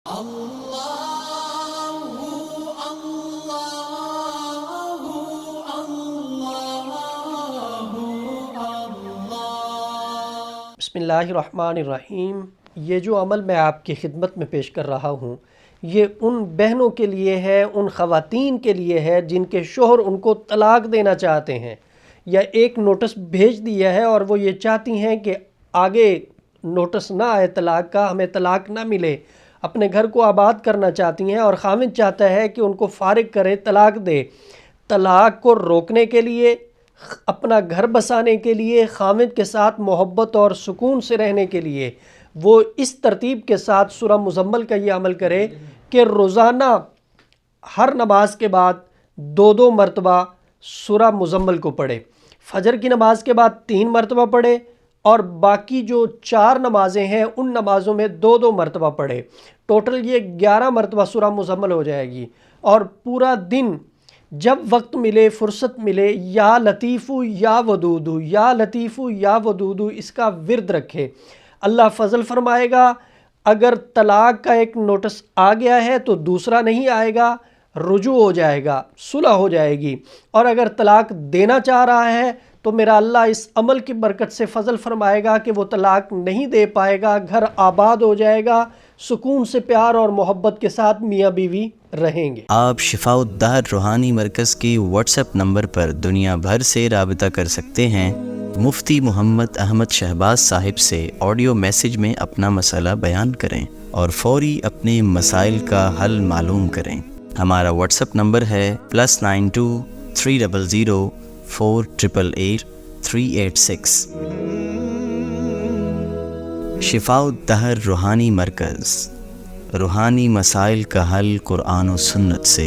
بسم اللہ الرحمن الرحیم۔ یہ جو عمل میں آپ کی خدمت میں پیش کر رہا ہوں، یہ ان بہنوں کے لیے ہے، ان خواتین کے لیے ہے جن کے شوہر ان کو طلاق دینا چاہتے ہیں، یا ایک نوٹس بھیج دیا ہے اور وہ یہ چاہتی ہیں کہ آگے نوٹس نہ آئے طلاق کا، ہمیں طلاق نہ ملے، اپنے گھر کو آباد کرنا چاہتی ہیں اور خاوند چاہتا ہے کہ ان کو فارغ کرے، طلاق دے۔ طلاق کو روکنے کے لیے، اپنا گھر بسانے کے لیے، خاوند کے ساتھ محبت اور سکون سے رہنے کے لیے وہ اس ترتیب کے ساتھ سورہ مزمل کا یہ عمل کرے کہ روزانہ ہر نماز کے بعد 2 مرتبہ سورہ مزمل کو پڑھے، فجر کی نماز کے بعد 3 مرتبہ پڑھے، اور باقی جو 4 نمازیں ہیں ان نمازوں میں 2 مرتبہ پڑھے۔ ٹوٹل یہ 11 مرتبہ سورہ مزمل ہو جائے گی، اور پورا دن جب وقت ملے، فرصت ملے، یا لطیف یا ودود، یا لطیف یا ودود اس کا ورد رکھے۔ اللہ فضل فرمائے گا۔ اگر طلاق کا ایک نوٹس آ گیا ہے تو دوسرا نہیں آئے گا، رجوع ہو جائے گا، صلح ہو جائے گی۔ اور اگر طلاق دینا چاہ رہا ہے تو میرا اللہ اس عمل کی برکت سے فضل فرمائے گا کہ وہ طلاق نہیں دے پائے گا، گھر آباد ہو جائے گا، سکون سے پیار اور محبت کے ساتھ میاں بیوی رہیں گے۔ آپ شفاء الدہر روحانی مرکز کی واٹس ایپ نمبر پر دنیا بھر سے رابطہ کر سکتے ہیں۔ مفتی محمد احمد شہباز صاحب سے آڈیو میسج میں اپنا مسئلہ بیان کریں اور فوری اپنے مسائل کا حل معلوم کریں۔ ہمارا واٹس ایپ نمبر ہے +92 300 488 386۔ شفاء الدہر روحانی مرکز، روحانی مسائل کا حل قرآن و سنت سے۔